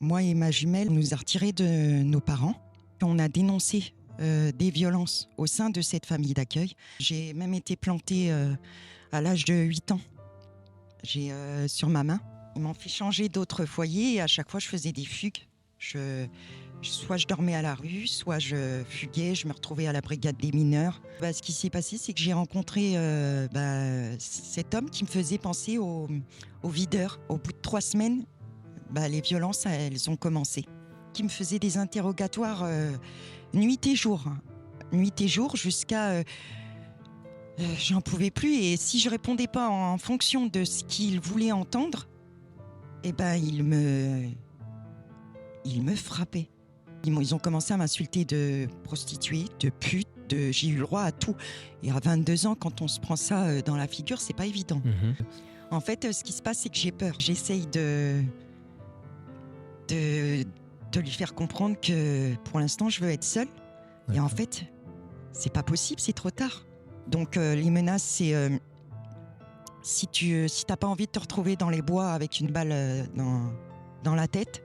Moi et ma jumelle, on nous a retirés de nos parents. On a dénoncé des violences au sein de cette famille d'accueil. J'ai même été plantée à l'âge de 8 ans. Sur ma main. Ils m'ont fait changer d'autres foyers et à chaque fois, je faisais des fugues. Soit je dormais à la rue, soit je fuguais, je me retrouvais à la brigade des mineurs. Ce qui s'est passé, c'est que j'ai rencontré cet homme qui me faisait penser au videur. Au bout de 3 semaines, les violences, elles ont commencé. Qui me faisait des interrogatoires nuit et jour. Nuit et jour jusqu'à... j'en pouvais plus et si je répondais pas en fonction de ce qu'il voulait entendre, il me frappait. Ils ont commencé à m'insulter de prostituée, de pute, j'ai eu le droit à tout. Et à 22 ans, quand on se prend ça dans la figure, c'est pas évident. En fait, ce qui se passe, c'est que j'ai peur. J'essaye de lui faire comprendre que pour l'instant, je veux être seule. Et en fait, c'est pas possible, c'est trop tard. Donc les menaces, c'est si t'as pas envie de te retrouver dans les bois avec une balle dans la tête.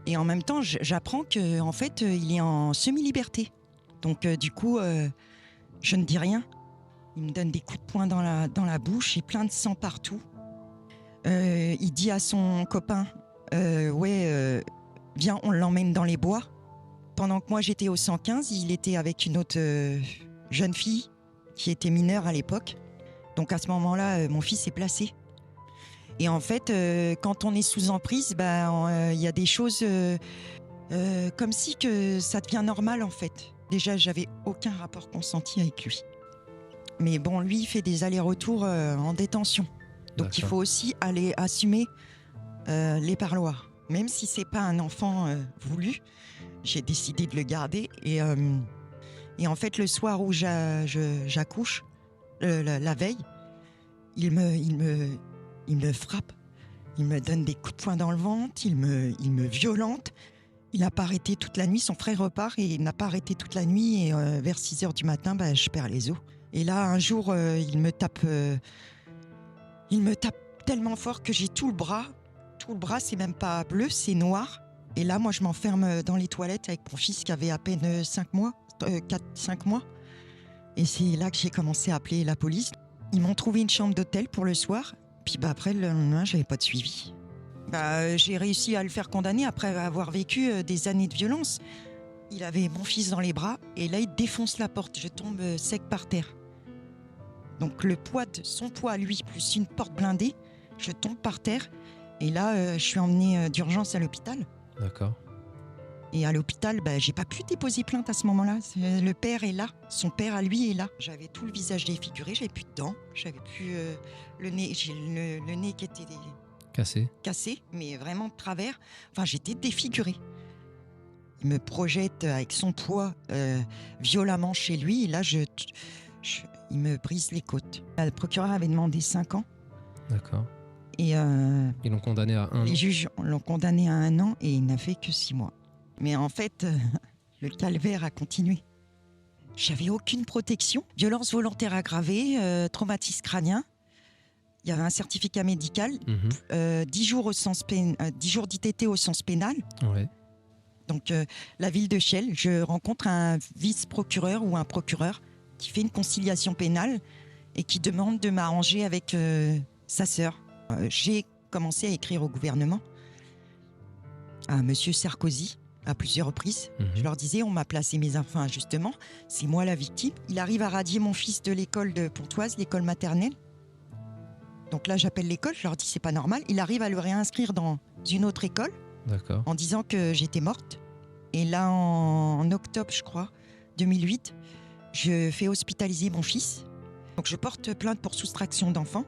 Et en même temps, j'apprends qu'en fait, il est en semi-liberté. Donc du coup, je ne dis rien. Il me donne des coups de poing dans la bouche et plein de sang partout. Il dit à son copain, viens, on l'emmène dans les bois. Pendant que moi, j'étais au 115, il était avec une autre jeune fille qui était mineure à l'époque. Donc à ce moment-là, mon fils est placé. Et en fait, quand on est sous emprise, il y a des choses comme si que ça devient normal en fait. Déjà, j'avais aucun rapport consenti avec lui. Mais bon, lui, il fait des allers-retours en détention. Donc il faut aussi aller assumer les parloirs. Même si c'est pas un enfant voulu, j'ai décidé de le garder. Et en fait, le soir où j'accouche, la veille, il me frappe, il me donne des coups de poing dans le ventre, il me violente. Il n'a pas arrêté toute la nuit, son frère repart et il n'a pas arrêté toute la nuit. Et vers 6h du matin, je perds les os. Et là, un jour, il me tape tellement fort que j'ai tout le bras. Tout le bras, c'est même pas bleu, c'est noir. Et là, moi, je m'enferme dans les toilettes avec mon fils qui avait à peine 5 mois. Et c'est là que j'ai commencé à appeler la police. Ils m'ont trouvé une chambre d'hôtel pour le soir. Puis après, le lendemain, j'avais pas de suivi. J'ai réussi à le faire condamner après avoir vécu des années de violence. Il avait mon fils dans les bras et là, il défonce la porte. Je tombe sec par terre. Donc le poids de son poids à lui, plus une porte blindée, je tombe par terre. Et là, je suis emmenée d'urgence à l'hôpital. D'accord. Et à l'hôpital, j'ai pas pu déposer plainte à ce moment-là. Le père est là, son père à lui est là. J'avais tout le visage défiguré, j'avais plus de dents, j'avais plus le nez, j'ai le nez qui était cassé, mais vraiment de travers. Enfin, j'étais défigurée. Il me projette avec son poids violemment chez lui. Et là, il me brise les côtes. Le procureur avait demandé 5 ans. D'accord. Et ils l'ont condamné à 1 an. Les juges l'ont condamné à 1 an et il n'a fait que 6 mois. Mais en fait, le calvaire a continué. J'avais aucune protection. Violence volontaire aggravée, traumatisme crânien. Il y avait un certificat médical, 10 jours 10 jours d'ITT au sens pénal. Ouais. Donc, la ville de Chelles, je rencontre un vice-procureur ou un procureur qui fait une conciliation pénale et qui demande de m'arranger avec sa sœur. J'ai commencé à écrire au gouvernement, à Monsieur Sarkozy, à plusieurs reprises. Je leur disais, on m'a placé mes enfants injustement, c'est moi la victime. Il arrive à radier mon fils de l'école de Pontoise, l'école maternelle. Donc là, j'appelle l'école, je leur dis, c'est pas normal. Il arrive à le réinscrire dans une autre école. D'accord. En disant que j'étais morte. Et là, en octobre, je crois, 2008, je fais hospitaliser mon fils. Donc je porte plainte pour soustraction d'enfants.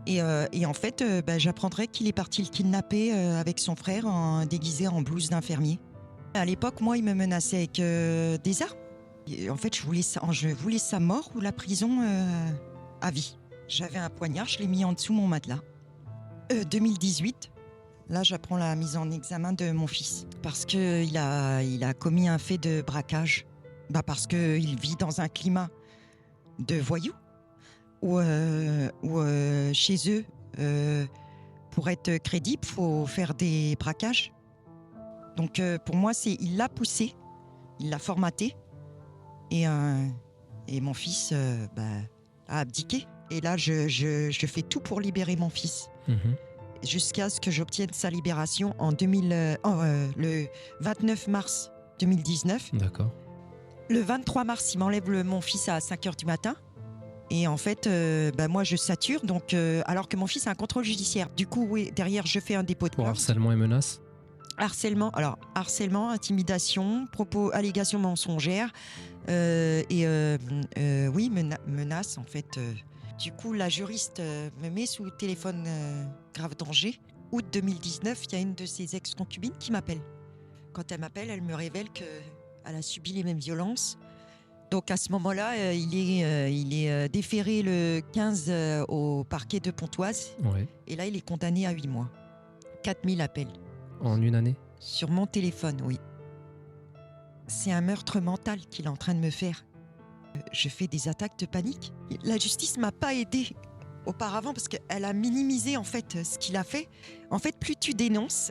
Et en fait, j'apprendrai qu'il est parti le kidnapper avec son frère déguisé en blouse d'infirmier. À l'époque, moi, il me menaçait avec des armes. Et en fait, je voulais sa mort ou la prison à vie. J'avais un poignard, je l'ai mis en dessous mon matelas. 2018, là, j'apprends la mise en examen de mon fils. Parce qu'il a commis un fait de braquage. Parce qu'il vit dans un climat de voyous. Où chez eux, pour être crédible, il faut faire des braquages. Donc pour moi, il l'a poussé, il l'a formaté. Et mon fils a abdiqué. Et là, je fais tout pour libérer mon fils. Jusqu'à ce que j'obtienne sa libération le 29 mars 2019. D'accord. Le 23 mars, il m'enlève mon fils à 5h du matin. Et en fait, moi, je sature, donc, alors que mon fils a un contrôle judiciaire. Du coup, oui, derrière, je fais un dépôt de Pour plainte. harcèlement et menaces. Harcèlement, intimidation, propos, allégations mensongères menaces, en fait. Du coup, la juriste me met sous téléphone grave danger. Août 2019, il y a une de ses ex-concubines qui m'appelle. Quand elle m'appelle, elle me révèle qu'elle a subi les mêmes violences. Donc à ce moment-là, il est déféré le 15 au parquet de Pontoise. Ouais. Et là, il est condamné à 8 mois. 4000 appels. En une année? Sur mon téléphone, oui. C'est un meurtre mental qu'il est en train de me faire. Je fais des attaques de panique. La justice m'a pas aidée auparavant parce qu'elle a minimisé en fait ce qu'il a fait. En fait, plus tu dénonces,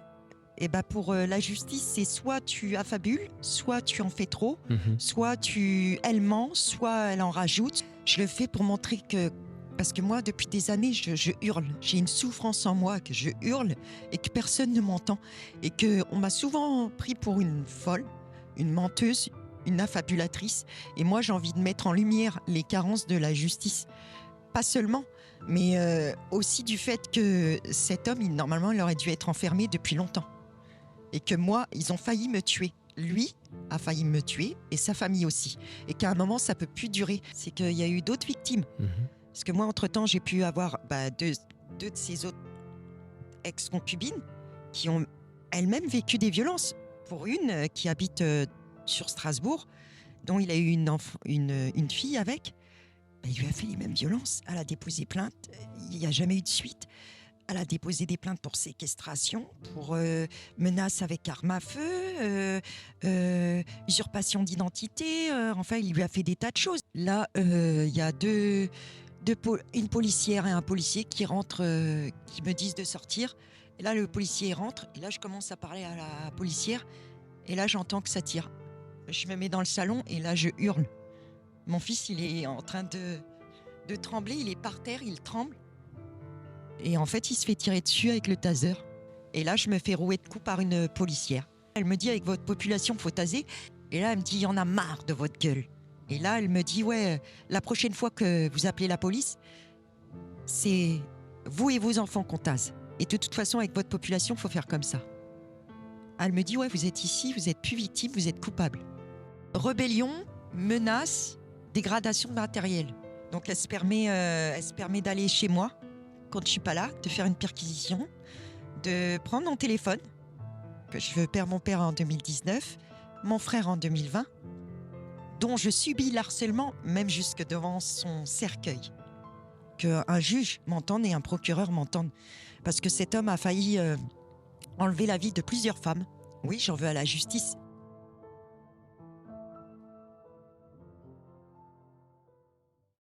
pour la justice, c'est soit tu affabules, soit tu en fais trop, soit elle ment, soit elle en rajoute. Je le fais pour montrer que... Parce que moi, depuis des années, je hurle. J'ai une souffrance en moi que je hurle et que personne ne m'entend. Et qu'on m'a souvent pris pour une folle, une menteuse, une affabulatrice. Et moi, j'ai envie de mettre en lumière les carences de la justice. Pas seulement, mais aussi du fait que cet homme, normalement, il aurait dû être enfermé depuis longtemps. Et que moi, ils ont failli me tuer. Lui a failli me tuer et sa famille aussi. Et qu'à un moment, ça peut plus durer. C'est qu'il y a eu d'autres victimes. Parce que moi, entre-temps, j'ai pu avoir deux de ses autres ex-concubines qui ont elles-mêmes vécu des violences. Pour une qui habite sur Strasbourg, dont il a eu une fille avec, il lui a fait les mêmes violences. Elle a déposé plainte, il n'y a jamais eu de suite. Elle a déposé des plaintes pour séquestration, pour menaces avec arme à feu, usurpation d'identité. Enfin, il lui a fait des tas de choses. Là, il y a une policière et un policier qui rentrent, qui me disent de sortir. Et là, le policier rentre. Et là, je commence à parler à la policière. Et là, j'entends que ça tire. Je me mets dans le salon et là, je hurle. Mon fils, il est en train de trembler. Il est par terre, il tremble. Et en fait, il se fait tirer dessus avec le taser. Et là, je me fais rouer de coups par une policière. Elle me dit, avec votre population, faut taser. Et là, elle me dit, il y en a marre de votre gueule. Et là, elle me dit, ouais, la prochaine fois que vous appelez la police, c'est vous et vos enfants qu'on tase. Et de toute façon, avec votre population, il faut faire comme ça. Elle me dit, ouais, vous êtes ici, vous êtes plus victime, vous êtes coupable. Rébellion, menace, dégradation de matériel. Donc, elle se permet d'aller chez moi, quand je suis pas là, de faire une perquisition, de prendre mon téléphone. Je perds mon père en 2019, mon frère en 2020, dont je subis l'harcèlement même jusque devant son cercueil. Qu'un juge m'entende et un procureur m'entende. Parce que cet homme a failli enlever la vie de plusieurs femmes. Oui, j'en veux à la justice.